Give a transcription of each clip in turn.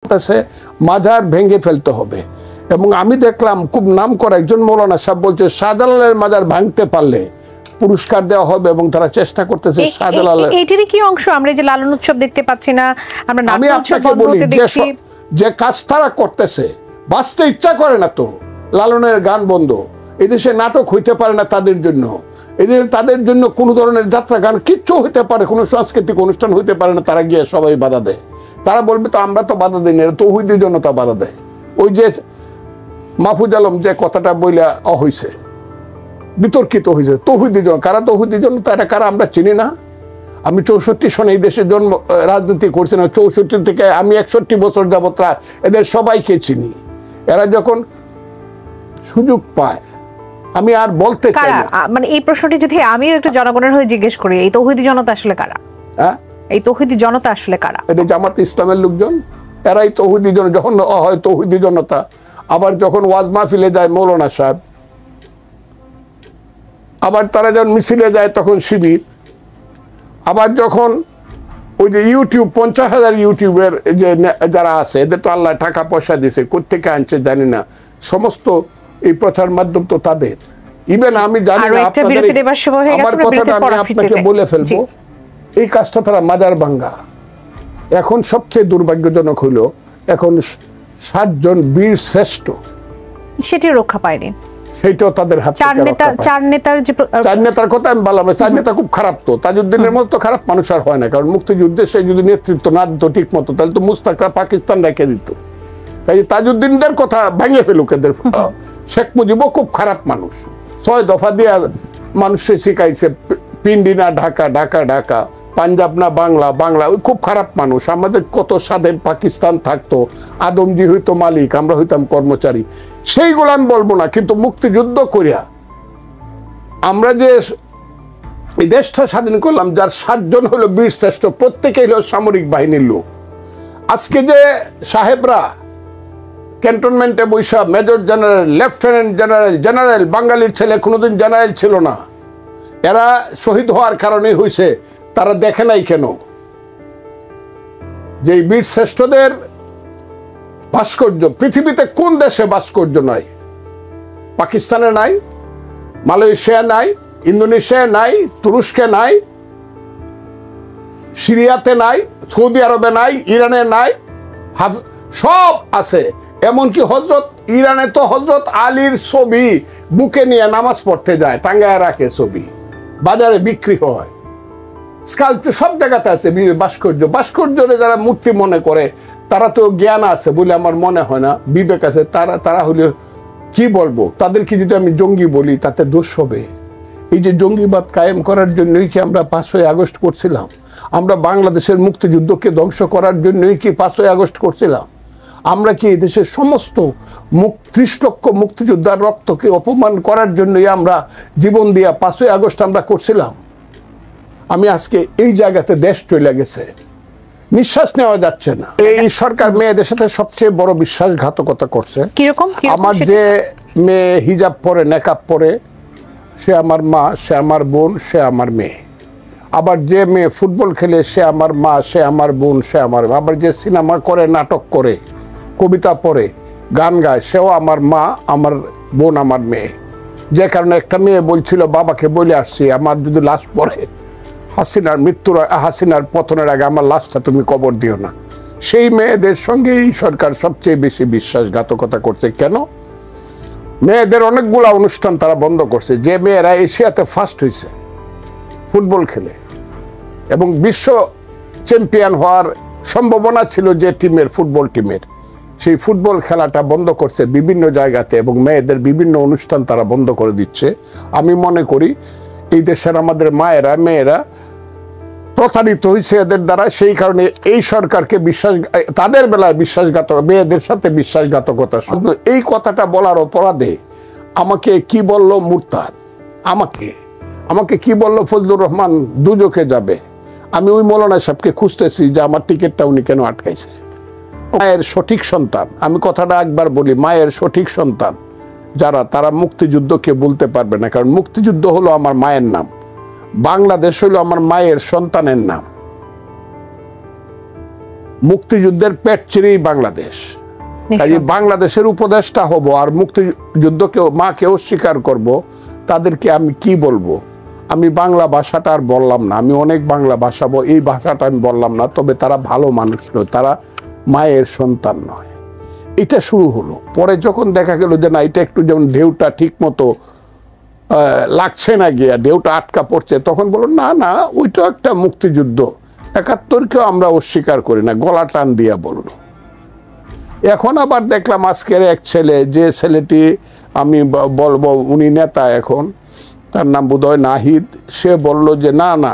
মাজার ভেঙে ফেলতে হবে। এবং আমি দেখলাম খুব নাম করা একজন মৌলানা সাহেব বলছে শাহজালালের মাজার ভাঙতে পারলে পুরস্কার দেওয়া হবে, এবং তারা চেষ্টা করতেছে শাহজালালের। এটারই কি অংশ? আমরা যে লালন উৎসব দেখতে পাচ্ছি না, আমরা আমি আপনাকে বলি যে কাজ তারা করতেছে, বাঁচতে ইচ্ছা করে না তো। লালনের গান বন্ধ, এদেশে নাটক হইতে পারে না তাদের জন্য, তাদের জন্য কোনো ধরনের যাত্রা গান কিচ্ছু হইতে পারে, কোনো সাংস্কৃতিক অনুষ্ঠান হইতে পারে না, তারা গিয়ে সবাই বাধা দেয়। তারা বলবে তো আমরা তো বাধা দিই না, এটা তৌহিদি জনতা বাধা দেয়। ওই যে মাহফুজ আলম যে কথাটা বইলা হইছে, বিতর্কিত হয়েছে, তৌহিদি জনতা কারা? তৌহিদি জনতা এটা কারা আমরা চিনি না? আমি 64 সনে এই দেশে জন্ম রাজনীতি করছি না, 64 থেকে আমি 61 বছর যাবত এদের সবাইকে চিনি। এরা যখন সুযোগ পায়, আমি আর বলতে চাই না। মানে এই প্রশ্নটি যদি আমিও একটু জনগণের হয়ে জিজ্ঞেস করি, এই তৌহিদি জনতা আসলে কারা? হ্যাঁ, এই তৌহিদি জনতা আসলে কারা? এটা জামাত ইসলামের লোকজন, এরাই তৌহিদি জনতা। যখন হয় তৌহিদি জনতা, আবার যখন ওয়াজ মাহফিলে যায় মৌলানা সাহেব, আবার তারা যখন মিছিলে যায় তখন শিবির, আবার যখন ওই যে ইউটিউব 50,000 ইউটিউবের যে যারা আছে, এদের তো আল্লাহ টাকা পয়সা দিয়েছে, কোত্থেকে আনছে জানি না, সমস্ত এই প্রচার মাধ্যম তো তাদের। ইভেন আমি জানি না, আমার কথাটা আমি আপনাকে বলে ফেলবো, এই কাজটা তারা মাজার ভাঙ্গা। এখন সবচেয়ে দুর্ভাগ্যজনক হলো এখন 7 জন বীর শ্রেষ্ঠ সেটি রক্ষা পায়নি, সেইটাও তাদের হাতে। চার নেতার কথা আমি বললাম, 4 নেতা খুব খারাপ। তো তাজউদ্দিনের মতো খারাপ মানুষ আর হয় না, কারণ মুক্তিযুদ্ধে সে যদি নেতৃত্ব না দিত ঠিক মতো, তাহলে তো মুস্তাকরা পাকিস্তান রেখে দিত। তাই তাজউদ্দিনদের কথা ভেঙে ফেলুক এদের। শেখ মুজিবও খুব খারাপ মানুষ, 6 দফা দিয়ে মানুষে শিখাইছে পিন্ডি না ঢাকা, ঢাকা ঢাকা, পাঞ্জাব না বাংলা, বাংলা। ওই খুব খারাপ মানুষ। আমাদের কত স্বাধীন পাকিস্তান থাকতো, আদমজি হইতো মালিক, আমরা হইতাম কর্মচারী, সেইগুলো আমি বলবো না। কিন্তু মুক্তিযুদ্ধ করিয়া আমরা যে এই দেশটা স্বাধীন করলাম, যার 7 জন হলো বীর শ্রেষ্ঠ, প্রত্যেকেই হলো সামরিক বাহিনীর লোক। আজকে যে সাহেবরা ক্যান্টনমেন্টে বৈশা major general, lieutenant general, general, বাঙালির ছেলে কোনোদিন জেনারেল ছিল না, এরা শহীদ হওয়ার কারণেই হয়েছে। তারা দেখে নাই কেন যে বীর শ্রেষ্ঠদের ভাস্কর্য পৃথিবীতে কোন দেশে ভাস্কর্য নাই? পাকিস্তানে নাই, মালয়েশিয়া নাই, ইন্দোনেশিয়া নাই, তুরস্কে নাই, সিরিয়াতে নাই, সৌদি আরবে নাই, ইরানে নাই, সব আছে। এমনকি ইরানে তো হজরত আলীর ছবি বুকে নিয়ে নামাজ পড়তে যায়, টাঙ্গায় রাখে ছবি, বাজারে বিক্রি হয়। স্কাল্পচার সব জায়গাতে আছে ভাস্কর্য। ভাস্কর্যরে যারা মূর্তি মনে করে, তারা তো জ্ঞান আছে বলে আমার মনে হয় না, বিবেক আছে। তারা হলে কি বলবো, তাদেরকে যদি আমি জঙ্গি বলি তাতে দোষ হবে? এই যে জঙ্গিবাদ কায়েম করার জন্যই কি আমরা 5ই আগস্ট করছিলাম? আমরা বাংলাদেশের মুক্তিযুদ্ধকে ধ্বংস করার জন্যই কি 5ই আগস্ট করছিলাম? আমরা কি দেশের সমস্ত 30 লক্ষ মুক্তিযোদ্ধার রক্তকে অপমান করার জন্যই আমরা জীবন দিয়া 5ই আগস্ট আমরা করছিলাম? আমি আজকে এই জায়গাতে দেশ চলে গেছে, নিঃশ্বাস নেওয়া যাচ্ছে না। এই সরকার মেয়েদের সাথে সবচেয়ে বড় বিশ্বাসঘাতকতা করছে। আমার যে মেয়ে হিজাব পরে, নেকাব পরে, সে আমার মা, সে আমার বোন, সে আমার মেয়ে। আবার যে মেয়ে ফুটবল খেলে, সে আমার মা, সে আমার বোন, সে আমার। আবার যে সিনেমা করে, নাটক করে, কবিতা পড়ে, গান গায়, সেও আমার মা, আমার বোন, আমার মেয়ে। যে কারণে একটা মেয়ে বলছিল, বাবাকে বলে আসছি, আমার যদি লাশ পড়ে হাসিনার পতনের আগে আমার লাশটা তুমি কবর দিও না। সেই মেয়েদের সঙ্গে এই সরকার সবচেয়ে বেশি বিশ্বাসঘাতকতা করছে। কেন? মেয়েদের অনেকগুলা অনুষ্ঠান তারা বন্ধ করছে। যে মেয়েরা এশিয়াতে ফার্স্ট হয়েছে ফুটবল খেলে এবং বিশ্ব চ্যাম্পিয়ন হওয়ার সম্ভাবনা ছিল যে টিমের, ফুটবল টিমের, সেই ফুটবল খেলাটা বন্ধ করছে বিভিন্ন জায়গাতে, এবং মেয়েদের বিভিন্ন অনুষ্ঠান তারা বন্ধ করে দিচ্ছে। আমি মনে করি এই দেশের আমাদের মায়েরা, মেয়েরা প্রতারিত হয়েছে এদের দ্বারা। সেই কারণে এই সরকারকে তাদের বেলায় মেয়েদের সাথে বিশ্বাসঘাতকতা। শুধু এই কথাটা বলার অপরাধে আমাকে কি বলল মুরতাদ, আমাকে কি বলল ফজলুর রহমান দুজকে যাবে। আমি ওই মৌলানা সাহেবকে খুঁজতেছি যে আমার টিকিটটা উনি কেন আটকাইছে। মায়ের সঠিক সন্তান, আমি কথাটা একবার বলি, মায়ের সঠিক সন্তান যারা, তারা মুক্তিযুদ্ধকে বলতে পারবে না। কারণ মুক্তিযুদ্ধ হলো আমার মায়ের নাম, বাংলাদেশ হলো আমার মায়ের সন্তানের নাম। মুক্তিযুদ্ধের পেট চিরেই বাংলাদেশ, কাজে বাংলাদেশের উপদেষ্টা হব আর মুক্তিযুদ্ধকেও মাকেও স্বীকার করব, তাদেরকে আমি কি বলবো? আমি বাংলা ভাষাটা আর বললাম না, আমি অনেক বাংলা ভাষা এই ভাষাটা আমি বললাম না, তবে তারা ভালো মানুষ নয়, তারা মায়ের সন্তান নয়। এটা শুরু হলো। পরে যখন দেখা গেল যে না, এটা একটু যেমন ঢেউটা ঠিক মতো লাগছে না, গিয়া ঢেউটা আটকা পড়ছে, তখন বলল না না, ওইটা একটা মুক্তিযুদ্ধ, ৭১কেও আমরা অস্বীকার করি না, গলা টান দিয়া বলল। এখন আবার দেখলাম আজকের এক ছেলে, যে ছেলেটি আমি বলবো উনি নেতা এখন, তার নাম বোধহয় নাহিদ, সে বলল যে না না,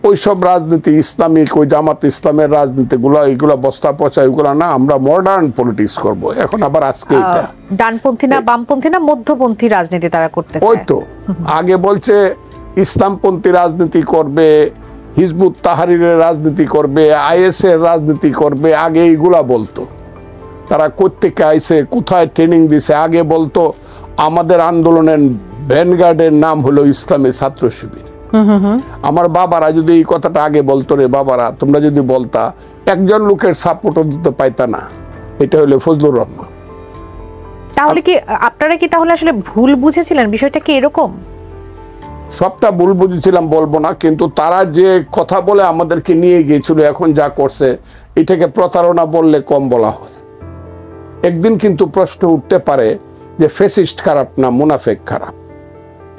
ওইসব রাজনীতি ইসলামিক, ওই জামাত ইসলামের রাজনীতিগুলো, এইগুলো বস্তা পচা, এগুলো না, আমরা মডার্ন পলিটিক্স করব। এখন আবার আজকে এটা ডানপন্থী না বামপন্থী না মধ্যপন্থী রাজনীতি তারা করতে চায়। ওই তো আগে বলছে ইসলামপন্থী রাজনীতি করবে, হিজবুত তাহরিরের রাজনীতি করবে, আইএস এর রাজনীতি করবে, আগে এইগুলা বলতো। তারা কোত্থেকে আইছে, কোথায় ট্রেনিং দিছে? আগে বলতো আমাদের আন্দোলনের ভ্যানগার্ডের নাম হলো ইসলামী ছাত্র শিবির। আমার বাবারা যদি এই কথাটা আগে বলতো, রে বাবারা তোমরা যদি বলতা, একজন লোকের সাপোর্টও দিতে পাইতা না, এটা হলো ফজলুর রহমান। তাহলে কি আপনারা কি তাহলে আসলে ভুল বুঝেছিলেন? বিষয়টা কি এরকম? সবটা ভুল বুঝেছিলাম বলবো না, কিন্তু তারা যে কথা বলে আমাদেরকে নিয়ে গিয়েছিল, এখন যা করছে এটাকে প্রতারণা বললে কম বলা হয়। একদিন কিন্তু প্রশ্ন উঠতে পারে যে ফ্যাসিস্ট খারাপ না মুনাফেক খারাপ,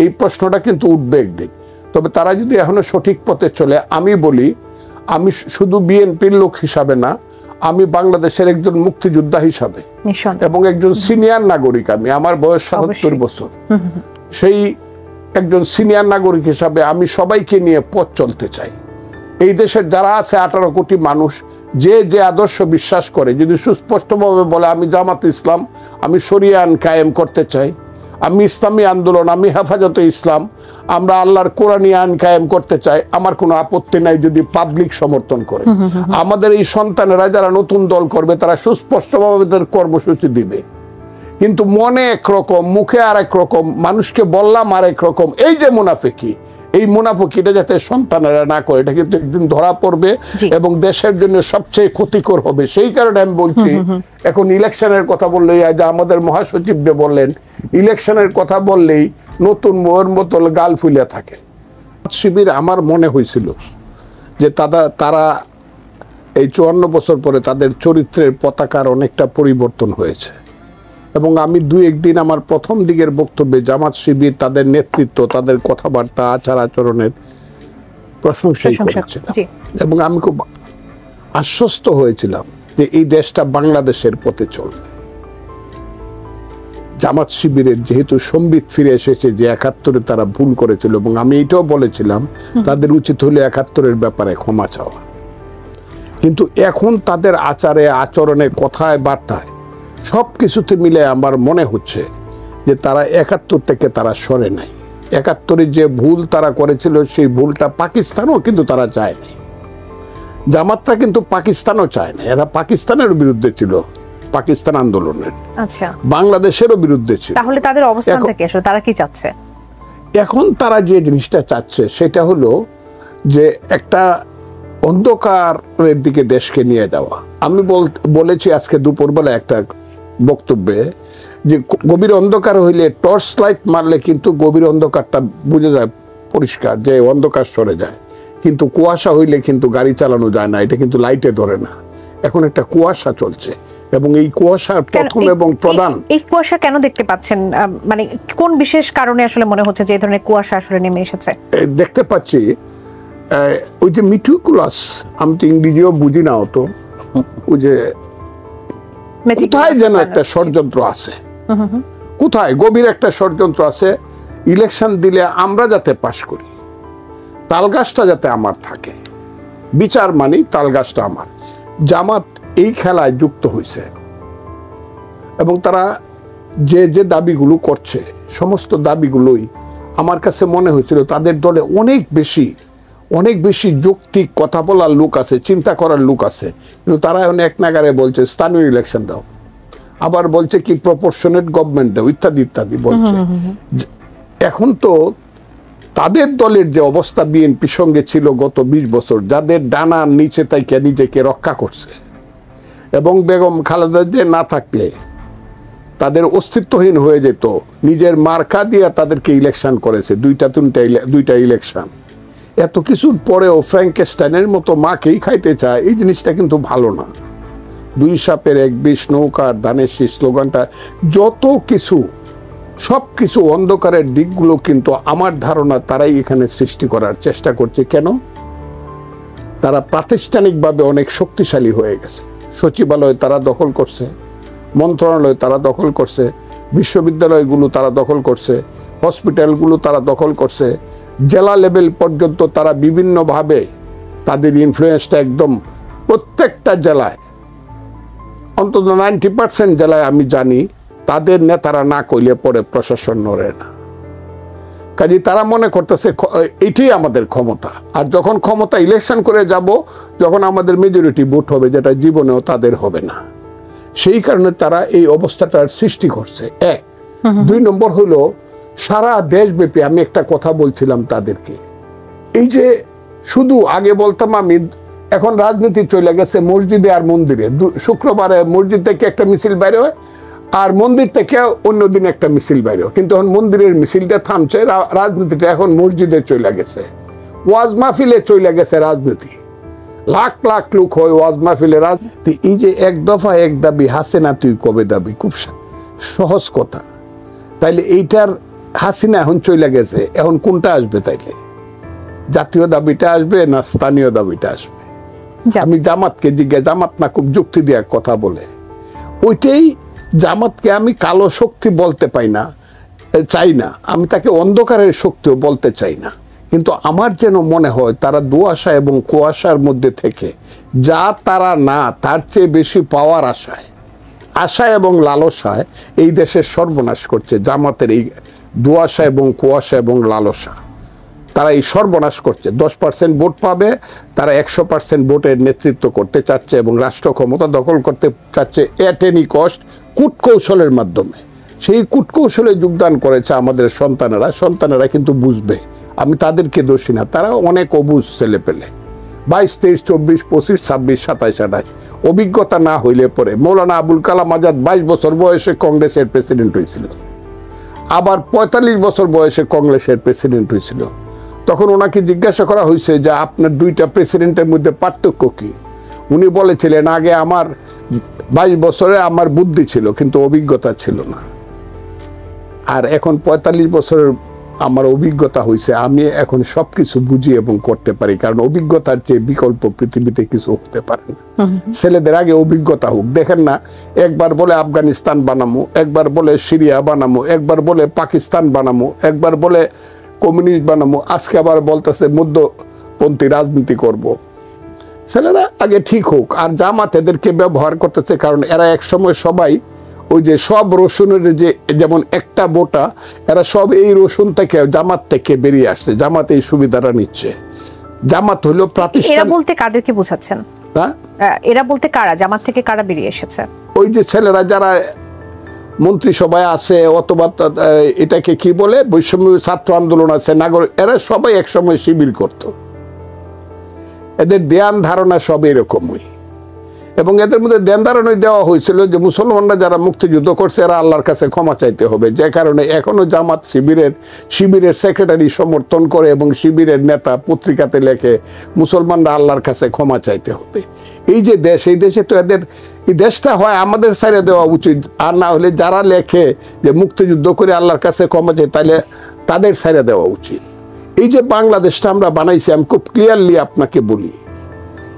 এই প্রশ্নটা কিন্তু উঠবে একদিন। তবে তারা যদি এখনো সঠিক পথে চলে, আমি বলি, আমি শুধু বিএনপির লোক হিসাবে না, আমি বাংলাদেশের একজন মুক্তিযোদ্ধা হিসাবে এবং একজন সিনিয়র নাগরিক, আমি আমার বয়স ৭৭ বছর, সেই একজন সিনিয়র নাগরিক হিসাবে আমি সবাইকে নিয়ে পথ চলতে চাই। এই দেশের যারা আছে ১৮ কোটি মানুষ, যে যে আদর্শ বিশ্বাস করে, যদি সুস্পষ্টভাবে বলে আমি জামাত ইসলাম, আমি শরিয়া আইন কায়েম করতে চাই, আমি ইসলামী আন্দোলন, আমি হেফাজতে ইসলাম, আমরা আল্লাহর কোরআনী আইন কায়েম করতে চাই, আমার কোনো আপত্তি নাই যদি পাবলিক সমর্থন করে। আমাদের এই সন্তানেরা যারা নতুন দল করবে, তারা সুস্পষ্টভাবে তাদের কর্মসূচি দিবে, কিন্তু মনে একরকম, মুখে আর এক রকম, মানুষকে বললাম আর এক রকম। এই যে মুনাফিকি, এই মুনাফিকিটা যাতে সন্তানেরা না করে, এটা কিন্তু একদিন ধরা পড়বে এবং দেশের জন্য সবচেয়ে ক্ষতিকর হবে। সেই কারণে আমি বলছি, এখন ইলেকশনের কথা বললেই, আজ আমাদের মহাসচিব বললেন, ইলেকশনের কথা বললেই নতুন মোহর মতল গাল ফুলে থাকে। শিবির আমার মনে হয়েছিল যে তারা এই ৫৪ বছর পরে তাদের চরিত্রের পতাকার অনেকটা পরিবর্তন হয়েছে, এবং আমি দুই একদিন আমার প্রথম দিকের বক্তব্যে জামাত শিবির, তাদের নেতৃত্ব, তাদের কথাবার্তা, আচার আচরণের প্রশংসাই করেছিলাম, এবং আমি খুব আশ্বস্ত হয়েছিলাম যে এই দেশটা বাংলাদেশের পথে চলবে। জামাত শিবিরের যেহেতু সম্বিত ফিরে এসেছে, যে ৭১-এ তারা ভুল করেছিল, এবং আমি এটাও বলেছিলাম তাদের উচিত হলে ৭১-এর ব্যাপারে ক্ষমা চাওয়া, কিন্তু এখন তাদের আচারে, আচরণে, কথায়, বার্তায় সব কিছুতে মিলে আমার মনে হচ্ছে যে তারা ৭১ থেকে তারা সরে নাই। ৭১-এ যে ভুল তারা করেছিল, সেই ভুলটা পাকিস্তানও কিন্তু তারা চায়নি, জামাতটা কিন্তু পাকিস্তানও চায় না। এরা পাকিস্তানের বিরুদ্ধে ছিল, পাকিস্তান আন্দোলনের, আচ্ছা, বাংলাদেশেরও বিরুদ্ধে ছিল। তাহলে তাদের অবস্থানটা কি আসলে, তারা কি চাচ্ছে? এখন তারা যে জিনিসটা চাচ্ছে সেটা হলো যে একটা অন্ধকারের দিকে দেশকে নিয়ে যাওয়া। আমি বলেছি আজকে দুপুরবেলা একটা বক্তব্যে যে গভীর অন্ধকার হইলে টর্চ লাইট মারলে কিন্তু গভীর অন্ধকারটা বুঝে যায় পরিষ্কার, যে অন্ধকার সরে যায়, কিন্তু কুয়াশা হইলে কিন্তু গাড়ি চালানো যায় না, এটা কিন্তু লাইটে ধরে না। এখন একটা কুয়াশা চলছে, এবং এই কুয়াশার প্রথম এবং প্রধান, এই কুয়াশা কেন দেখতে পাচ্ছেন? মানে কোন বিশেষ কারণে আসলে মনে হচ্ছে যে এই ধরনের কুয়াশা আসলে নেমে এসেছে? দেখতে পাচ্ছি ওই যে মিটিকুলাস, আমি তো ইংরেজিও বুঝি না অত, ওই যে কোথায় যেন একটা ষড়যন্ত্র আছে, কোথায় গভীর একটা ষড়যন্ত্র আছে। ইলেকশন দিলে আমরা যাতে পাশ করি, তালগাছটা যাতে আমার থাকে, বিচার মানি তালগাছটা আমার। জামাত এই খেলায় যুক্ত হয়েছে, এবং তারা যে যে দাবিগুলো করছে, সমস্ত দাবিগুলোই আমার কাছে মনে হয়েছিল তাদের দলে অনেক বেশি যৌক্তিক কথা বলার লোক আছে, চিন্তা করার লোক আছে, কিন্তু তারা এখন এক নাগারে বলছে স্থানীয় ইলেকশন দাও, আবার বলছে কি প্রপোর্শনেট গভর্নমেন্ট দাও, ইত্যাদি ইত্যাদি বলছে। এখন তো তাদের দলের যে অবস্থা বিএনপি সঙ্গে ছিল গত 20 বছর, যাদের ডানার নিচে তাইকে নিজেকে রক্ষা করছে, এবং বেগম খালেদা যে না থাকলে তাদের অস্তিত্বহীন হয়ে যেত, নিজের মার্কা দিয়ে তাদেরকে ইলেকশন করেছে, দুইটা ইলেকশন। এত কিছুর পরেও ফ্র্যাঙ্কেস্টাইনের মতো মাকেই খাইতে চায়, এই জিনিসটা কিন্তু ভালো না। 2 সাপের 1 বিষ, নৌকার ধানের শীষ স্লোগানটা যত কিছু, সব কিছু অন্ধকারের দিকগুলো কিন্তু আমার ধারণা তারাই এখানে সৃষ্টি করার চেষ্টা করছে। কেন? তারা প্রাতিষ্ঠানিকভাবে অনেক শক্তিশালী হয়ে গেছে। সচিবালয় তারা দখল করছে, মন্ত্রণালয় তারা দখল করছে, বিশ্ববিদ্যালয়গুলো তারা দখল করছে, হসপিটালগুলো তারা দখল করছে, জেলা লেভেল পর্যন্ত তারা বিভিন্নভাবে তাদের ইনফ্লুয়েন্সটা একদম প্রত্যেকটা জেলায়, অন্তত 90% জেলায় আমি জানি তাদের নেতারা না কইলে পরে প্রশাসন নড়ে না। কাজে তারা মনে করতেছে এটাই আমাদের ক্ষমতা, আর যখন ক্ষমতা ইলেকশন করে যাব, যখন আমাদের মেজরিটি ভোট হবে, যেটা জীবনেও তাদের হবে না, সেই কারণে তারা এই অবস্থাটার সৃষ্টি করছে। 1 2 নম্বর হলো সারা দেশব্যাপী আমি একটা কথা বলছিলাম তাদেরকে, এই যে শুধু আগে বলতাম আমি, এখন রাজনীতি চলে গেছে মসজিদে আর মন্দিরে। শুক্রবারে মসজিদ থেকে একটা মিছিল বাইরে হয়, আর মন্দির থেকে অন্যদিন একটা মিছিল বাইরে হয়, কিন্তু এখন মন্দিরের মিছিলটা থামছে, রাজনীতিটা এখন মসজিদে চলে গেছে, ওয়াজ মাহফিলে চলে গেছে রাজনীতি। লাখ লাখ লোক হয় ওয়াজ মাহফিলে রাজনীতি। এই যে 1 দফা 1 দাবি, হাসিনা তুই কবে দাবি, খুব সহজ কথা। তাইলে এইটার হাসিনা এখন চলে গেছে, এখন কোনটা আসবে? তাইলে জাতীয় দাবিটা আসবে না স্থানীয় দাবিটা আসবে? আমি জামাতকে জিজ্ঞাসা, জামাত না খুব যুক্তি দেওয়ার কথা বলে, ওইটাই জামাতকে আমি কালো শক্তি বলতে চাই না, আমি তাকে অন্ধকারের শক্তিও বলতে চাই না, কিন্তু আমার যেন মনে হয় তারা দুয়াশা এবং কুয়াশার মধ্যে থেকে যা তারা না, তার চেয়ে বেশি পাওয়ার আশা এবং লালসায় এই দেশের সর্বনাশ করছে। জামাতের এই দুয়াশা এবং কুয়াশা এবং লালসা, তারা এই সর্বনাশ করছে। 10% ভোট পাবে, তারা 100% ভোটের নেতৃত্ব করতে চাচ্ছে এবং রাষ্ট্র ক্ষমতা দখল করতে চাচ্ছে এট এনি কস্ট, কূটকৌশলের মাধ্যমে। সেই কূটকৌশলে যোগদান করেছে আমাদের সন্তানেরা কিন্তু বুঝবে, আমি তাদেরকে দোষী না, তারা অনেক অবুঝ ছেলে পেলে। 22, 23, 24, 25, 26, 27, 28 অভিজ্ঞতা না হইলে পরে মৌলানা আবুল কালাম আজাদ 22 বছর বয়সে কংগ্রেসের প্রেসিডেন্ট হয়েছিল, আবার 45 বছর বয়সে কংগ্রেসের প্রেসিডেন্ট হয়েছিল। তখন ওনাকে জিজ্ঞাসা করা হয়েছে যে আপনার 2টা প্রেসিডেন্টের মধ্যে পার্থক্য কি? উনি বলেছিলেন, আগে আমার 22 বছরে আমার বুদ্ধি ছিল কিন্তু অভিজ্ঞতা ছিল না, আর এখন 45 বছরের আমার অভিজ্ঞতা হয়েছে, আমি এখন সবকিছু বুঝি এবং করতে পারি, কারণ অভিজ্ঞতার চেয়ে বিকল্প পৃথিবীতে কিছু হতে পারে না। ছেলেদের আগে অভিজ্ঞতা হোক। দেখেন না, একবার বলে আফগানিস্তান বানামো, একবার বলে সিরিয়া বানামো, একবার বলে পাকিস্তান বানামো, একবার বলে কমিউনিস্ট বানামো, আজকে আবার বলতেছে মধ্যপন্থী রাজনীতি করব। ছেলেরা আগে ঠিক হোক। আর জামাত এদেরকে ব্যবহার করতেছে, কারণ এরা একসময় সবাই ওই যে সব রসুনের যে যেমন একটা বোটা, এরা সব এই রসুন থেকে জামাত থেকে বেরিয়ে আসছে, জামাত এই সুবিধাটা নিচ্ছে। জামাত হলো প্রাতিষ্ঠানিক। এরা বলতে কাদেরকে বোঝাচ্ছেন? হ্যাঁ, এরা বলতে কারা? জামাত থেকে কারা বেরিয়ে এসেছে? ওই যে ছেলেরা যারা মন্ত্রিসভায় আছে, অথবা এটাকে কি বলে বৈষম্য ছাত্র আন্দোলন আছে, নাগরিক, এরা সবাই একসময় শিবির করত। এদের ধ্যান ধারণা সব এরকমই, এবং এদের মধ্যে ধ্যান ধারণা দেওয়া হয়েছিল যে মুসলমানরা যারা মুক্তিযুদ্ধ করছে এরা আল্লাহর কাছে ক্ষমা চাইতে হবে, যে কারণে এখনো জামাত শিবিরের সেক্রেটারি সমর্থন করে এবং শিবিরের নেতা পত্রিকাতে লেখে মুসলমানরা আল্লাহর কাছে ক্ষমা চাইতে হবে। এই যে দেশ, এই দেশে তো এদের, এই দেশটা হয় আমাদের ছেড়ে দেওয়া উচিত, আর না হলে যারা লেখে যে মুক্তিযুদ্ধ করে আল্লাহর কাছে ক্ষমা চাই, তাহলে তাদের ছেড়ে দেওয়া উচিত। এই যে বাংলাদেশটা আমরা বানাইছি, আমি খুব ক্লিয়ারলি আপনাকে বলি,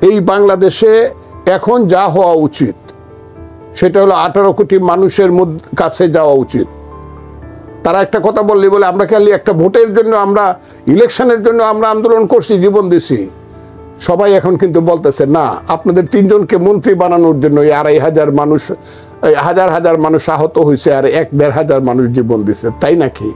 এই বাংলাদেশে এখন যা হওয়া উচিত সেটা হলো 18 কোটি মানুষের কাছে যাওয়া উচিত। তারা একটা কথা বললি বলে আমরা খালি একটা ভোটের জন্য, আমরা ইলেকশনের জন্য আমরা আন্দোলন করছি, জীবন দিছি। সবাই এখন কিন্তু বলতেছে না, আপনাদের 3 জনকে মন্ত্রী বানানোর জন্য 2,500 মানুষ, হাজার হাজার মানুষ আহত হয়েছে, আর 1,500 মানুষ জীবন দিছে, তাই নাকি?